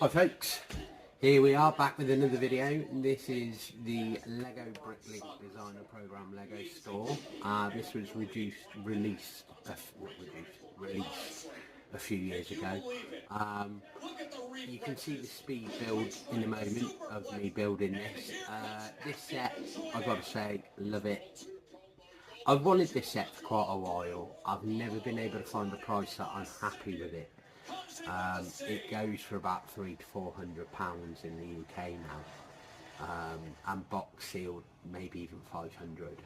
Hi folks, here we are back with another video. This is the Lego Bricklink Designer Programme Lego Store. This was released a few years ago. You can see the speed build in a moment of me building this. This set, I've got to say, love it. I've wanted this set for quite a while. I've never been able to find a price that I'm happy with it. It goes for about £300 to £400 in the UK now, and box sealed maybe even 500.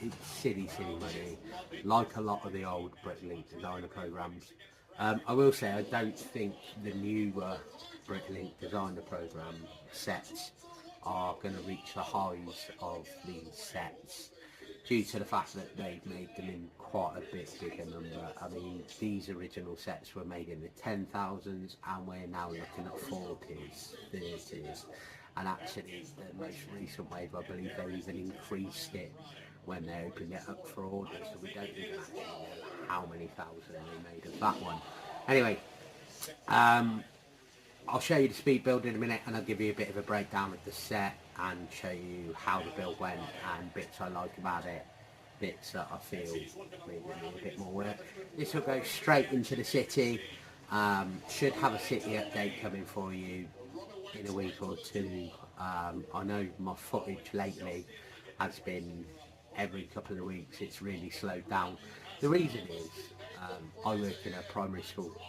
It's silly money, like a lot of the old Bricklink Designer Programmes. I will say I don't think the newer Bricklink Designer Programme sets are going to reach the highs of these sets, due to the fact that they've made them in quite a bit bigger number. I mean, these original sets were made in the 10,000s, and we're now looking at 40s, 30s, and actually the most recent wave, I believe they even increased it when they opened it up for orders, so we don't even actually know how many thousand they made of that one. Anyway, I'll show you the speed build in a minute, and I'll give you a bit of a breakdown of the set and show you how the build went and bits I like about it, bits that I feel maybe need a bit more work. This will go straight into the city. Should have a city update coming for you in a week or two. I know my footage lately has been every couple of weeks. It's really slowed down. The reason is I work in a primary school,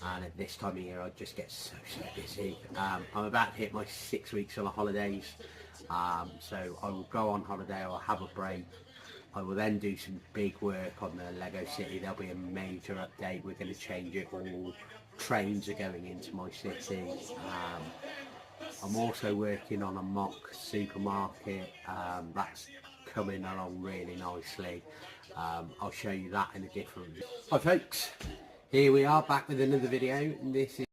and at this time of year I just get so busy. I'm about to hit my 6 weeks on holidays, so I will go on holiday, I'll have a break, I will then do some big work on the Lego City. There'll be a major update, we're going to change it all, trains are going into my city. I'm also working on a mock supermarket, that's coming along really nicely. I'll show you that in a different video. Hi folks, here we are back with another video. This is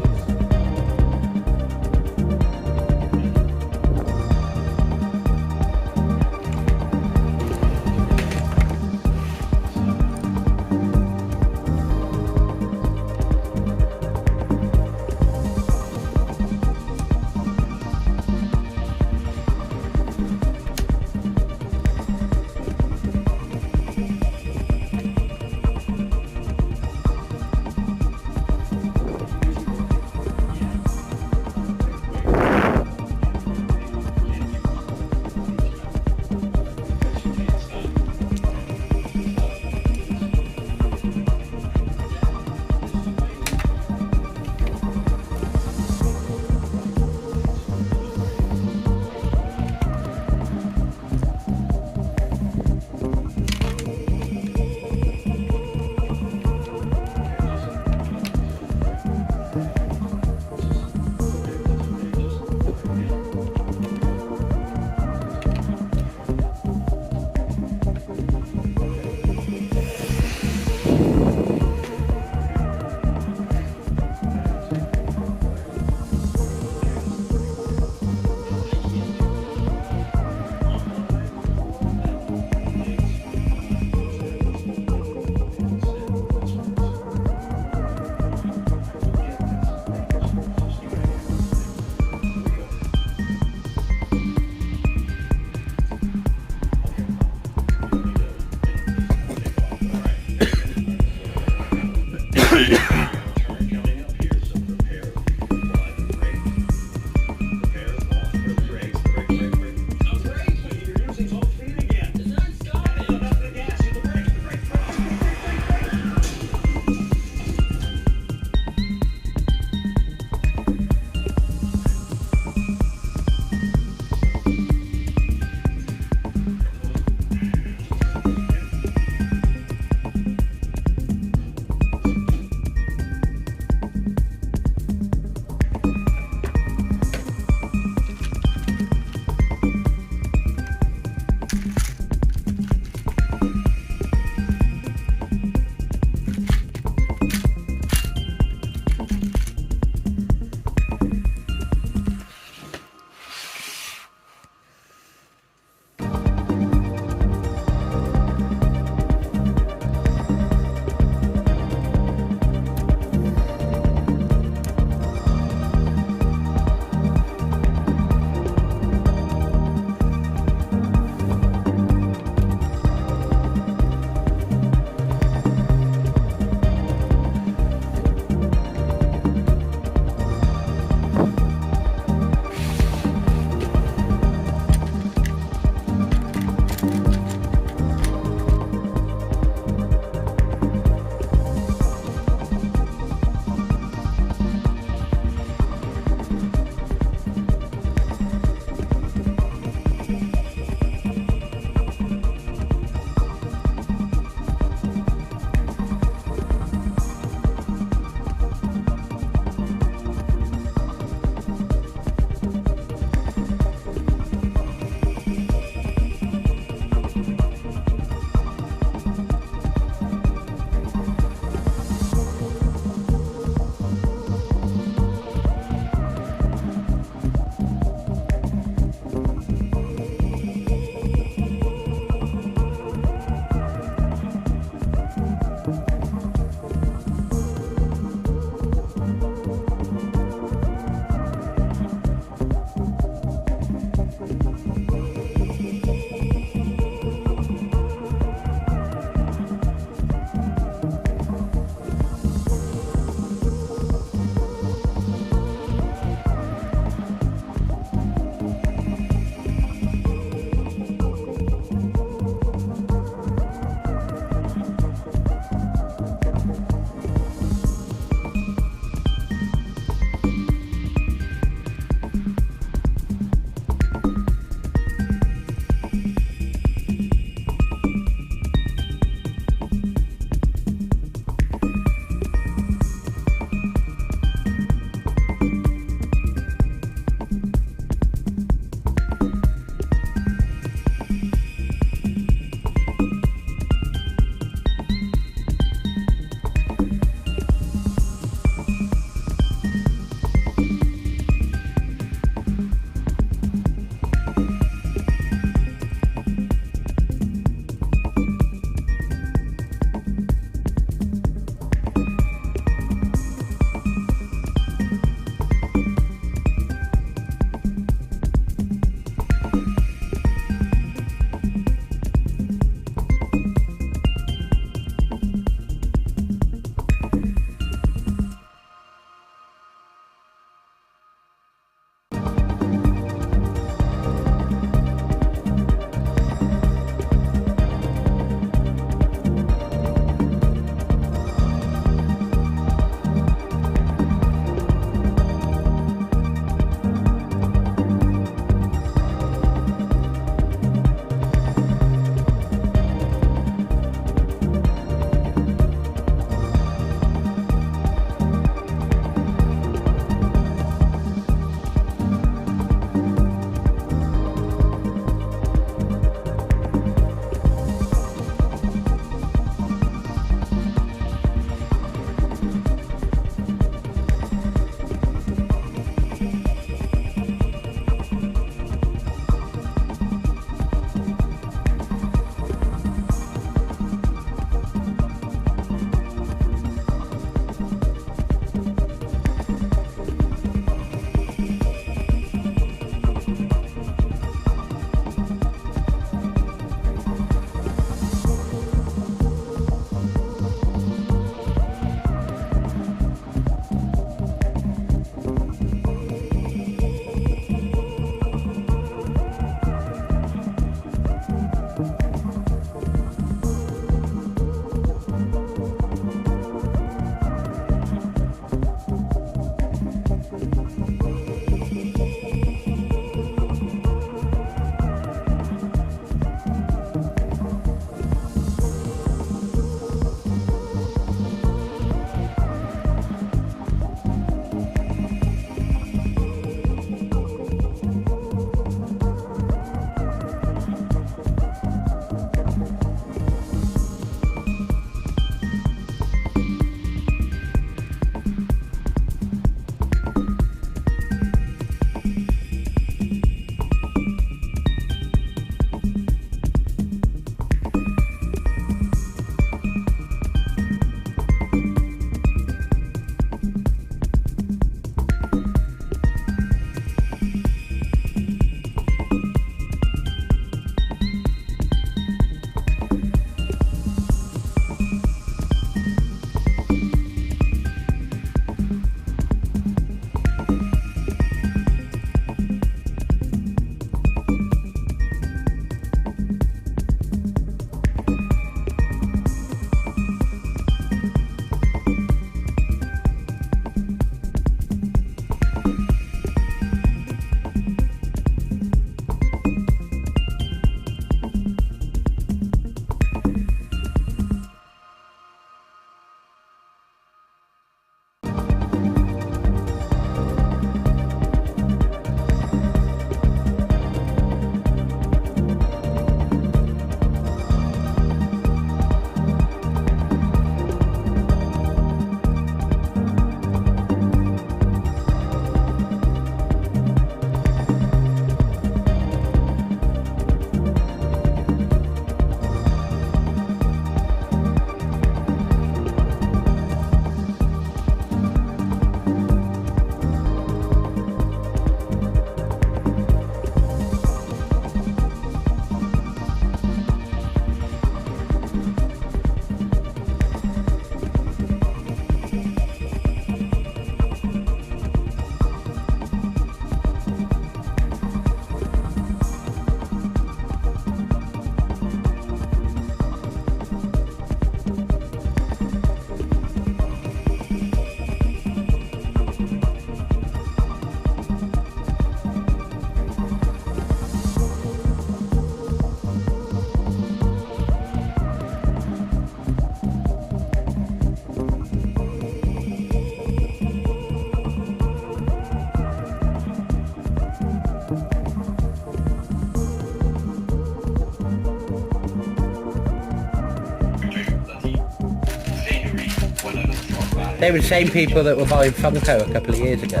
They were the same people that were buying Funko a couple of years ago.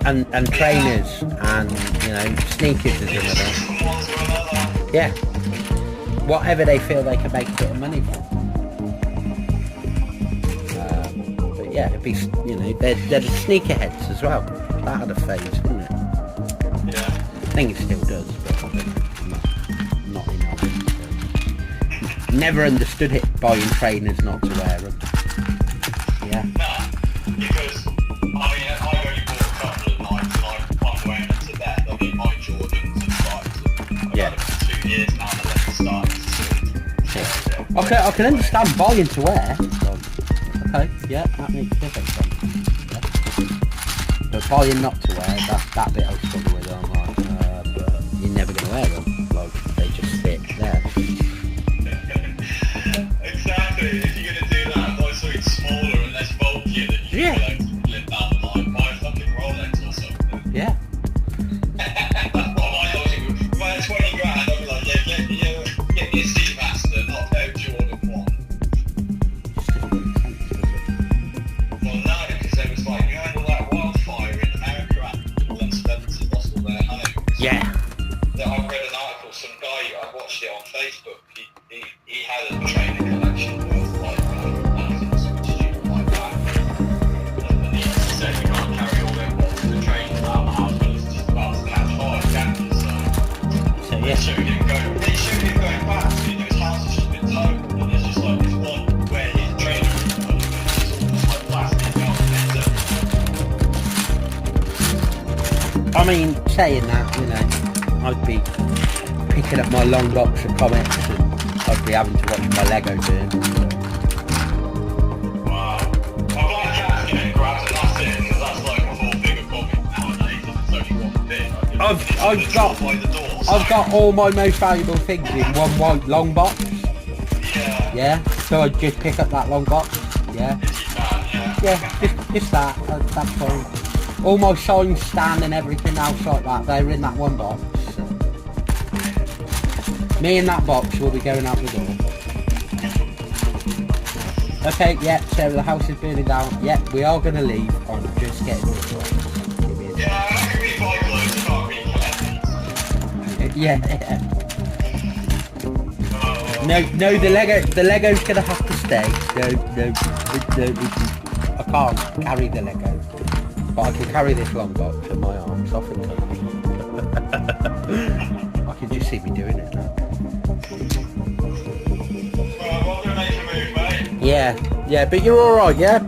And trainers and, you know, sneakers is another. Yeah. Whatever they feel they can make a bit of money from. But yeah, it'd be, you know, they're the sneakerheads as well. That had a phase, didn't it? Yeah. I think it still does, but not enough. Never understood it, buying trainers not to wear them. Yeah. Nah, because, I mean, I've only bought a couple of nights and I'm wearing them to death. I mean, my Jordans and Spikes, I've had them for 2 years now and they're starting to Okay, I can understand buying to wear. Okay, yeah, that makes perfect sense. Yeah. But buying not to wear, that bit I struggle with. I'm like, but you're never going to wear them. Like, they just sit there. Exactly. If you're going to do that, buy something smaller and less bulky that you can live down the line. Buy a fucking Rolex or something. Yeah. That's what my logic would be. If I had 20 grand, I'd be like, get me a Seamaster, not a pair of Jordan 1. Well, no, because there was like, you had all that wildfire in America after all them celebrities lost all their homes. Yeah. I read an article, some guy, I watched it on Facebook, he had a training collection worth like thousands, which is like that. And he said you can't carry all them boxes of trainers out of the house, but it's just about to catch fire, can't you? So yeah. they showed him going back, so his house has just been towed, and there's just like this one where his trainer was, and it's almost like plastic out I mean, saying that, you know, I'd be picking up my long box of comics and I'd be having to watch my Lego burn. Wow. My black cat getting grabbed and that's it, because that's like a whole big of comic nowadays, and it's only one bit. I've got all my most valuable things in one white long box. Yeah. Yeah, so I'd just pick up that long box. Yeah. Yeah, just that. That's fine. All my signs, stand and everything else like that, they're in that one box. So. Me and that box will be going out the door. Okay, yeah, so the house is burning down. Yeah, we are going to leave. I'm just getting this one. Yeah, I can read my clothes, I can't read collections. Yeah. No, the Lego's going to have to stay. No, I can't carry the Lego. But I can carry this long box in my arms. I think I can just see me doing it now. Well, I'm gonna make a move, mate. Yeah, but you're alright, yeah?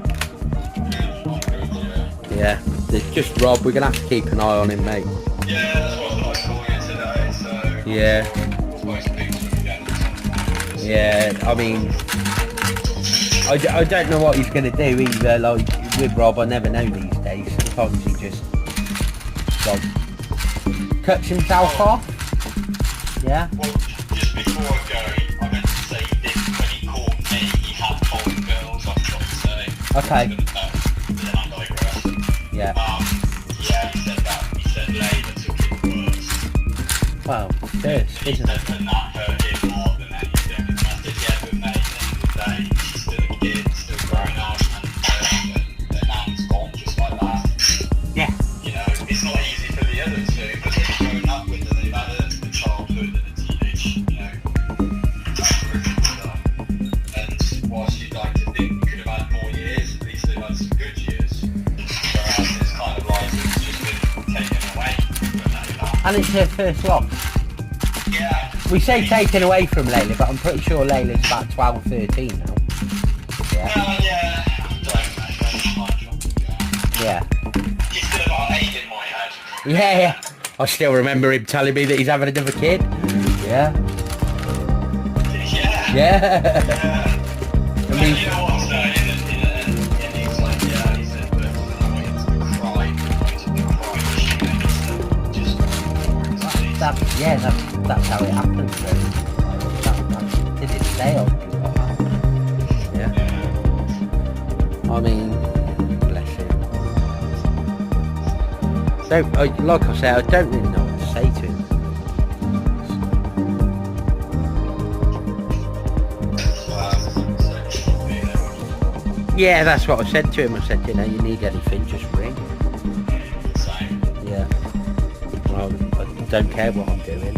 Yeah, it's just Rob, we're going to have to keep an eye on him, mate. Yeah, that's what I call you today, so... Yeah. Yeah, I mean... I don't know what he's going to do either, like, with Rob, I never know these days. Sometimes he just, like, cuts himself off. Yeah? Well, just before I go, I meant to say this, when he called me, he had 5 girls, I've got to say. Okay. But then I digress. Yeah. Yeah, he said Labour took it worse. Well, first, isn't it? And that hurt him more than anything. And I said, yeah, but mate, at the end of the day, she's still a kid, still growing up, and their nan's gone just like that. Yeah. You know, it's not easy for the other two, but they've grown up with her, they've had a childhood and a teenage, you know, and whilst you'd like to think you could have had more years, at least they've had some good years. Whereas it's kind of like it's just been taken away from Layla. And it's her first loss. Yeah. We say taken away from Layla, but I'm pretty sure Layla's about 12, 13 now. Yeah. Yeah. Yeah. He's still about 8 in my head. Yeah. I still remember him telling me that he's having another kid. Yeah. Yeah. Yeah. I mean, you know what, and he's like, yeah, he said, but I wanted to cry, that's how it happens, really. Did it stay on? Yeah. I mean, bless him. So, like I said, I don't really know what to say to him. Yeah, that's what I said to him. I said, you know, you need anything, just ring. Same. Yeah. Well, I don't care what I'm doing.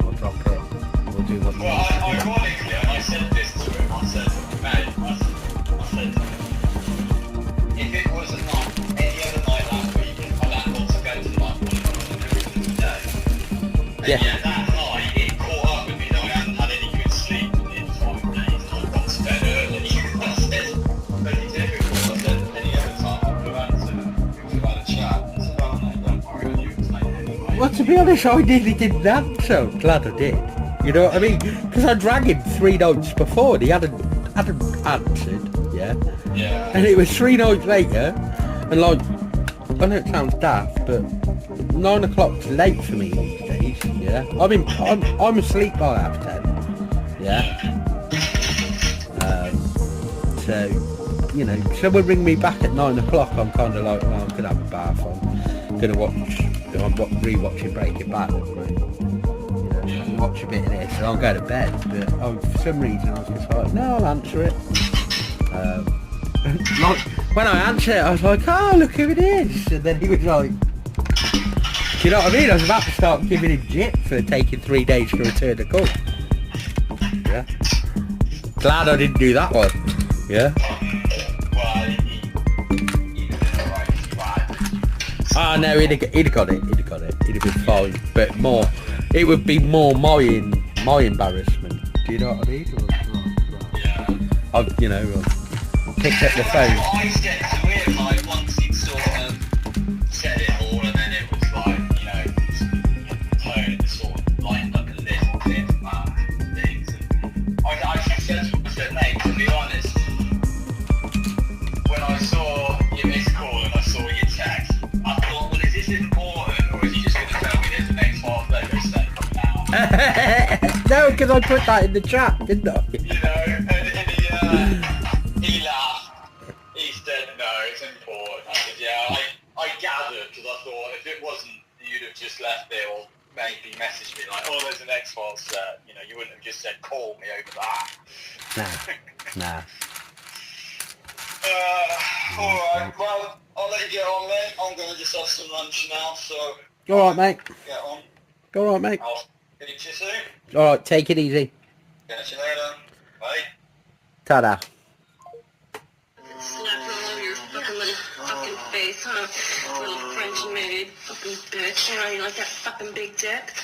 I'll drop it. We'll do what you Well, need. ironically, and I said this to him, I said, mate, I said, if it was a night, any other night that week, my landlord took over the night one every single day. And Yeah. yet that night, it caught up with me that I hadn't had any good sleep in 5 days, and I got to bed early. I said, very difficult. I said, any other time I would have answered, we would have had a chat. I said, oh no, don't worry, I'll explain anyway. Well, to be honest, I nearly didn't answer. I'm glad I did. You know what I mean? Because I rang him 3 nights before and he hadn't answered, yeah? Yeah. And it was 3 nights later, and like, I know it sounds daft, but 9 o'clock's late for me these days, yeah? I mean, I'm asleep by 10:30, yeah? So, you know, someone ring me back at 9 o'clock, I'm kind of like, well, I'm going to have a bath, I'm going to re-watching Breaking Bad, right? Watch a bit of this and I'll go to bed, but for some reason I was just like, no, I'll answer it. Like, when I answered it I was like, oh, look who it is, and then he was like, do you know what I mean? I was about to start giving him jip for taking 3 days to return the call. Yeah. Glad I didn't do that one. Yeah. Well, he did it alright, Ah, no, he'd have got it, he'd have been fine, but it would be more my embarrassment. Do you know what I mean? yeah. I've, you know, picked up the phone. I said to him, like, once he'd sort of said it all, and then it was like, you know, the tone sort of lined up a little bit, things. And I actually said to him, I said, mate, to be honest, when I saw your missed call and I saw your text, I thought, well, is this important, or is he just going to tell me there's an X-Files Lego set coming out? No, because I put that in the chat, didn't I? You know, and he laughed. He said, no, it's important. I said, yeah, I gathered, because I thought if it wasn't, you'd have just left it or maybe messaged me like, oh, there's an X-Files set. You know, you wouldn't have just said, call me over that. Nah. Alright, well, I'll let you get on, mate. I'm going to just have some lunch now, so... Alright, mate. Get on. Alright, mate. I'll speak to you soon. Alright, take it easy. Catch you later. Bye. Ta-da. Slap all over your fucking little fucking face, huh? Little French maid, fucking bitch. You know, you like that fucking big dick?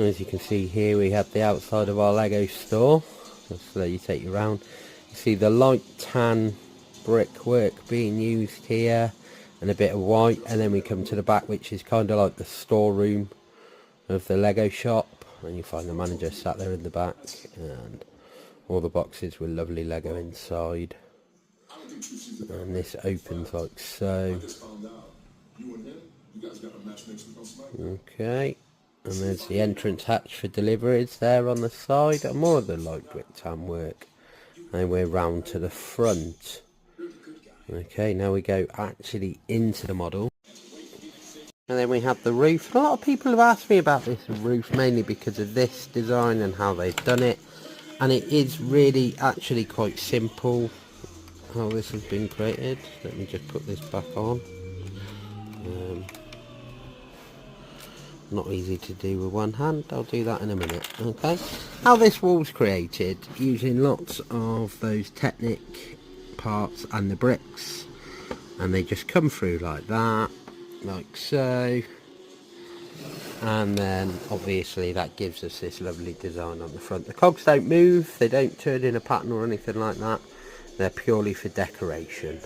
As you can see here, we have the outside of our Lego store. Just let you take you around. You see the light tan brickwork being used here, and a bit of white, and then we come to the back, which is kind of like the storeroom of the Lego shop, and you find the manager sat there in the back, and all the boxes with lovely Lego inside. And this opens like so. Okay. And there's the entrance hatch for deliveries there on the side, and more of the light brick tan work. And we're round to the front. Okay, now we go actually into the model. And then we have the roof. A lot of people have asked me about this roof, mainly because of this design and how they've done it. And it is really actually quite simple how this has been created. Let me just put this back on. Not easy to do with one hand. I'll do that in a minute. Okay, how this wall's created using lots of those Technic parts and the bricks, and they just come through like that, like so, and then obviously that gives us this lovely design on the front. The cogs don't move, they don't turn in a pattern or anything like that. They're purely for decoration.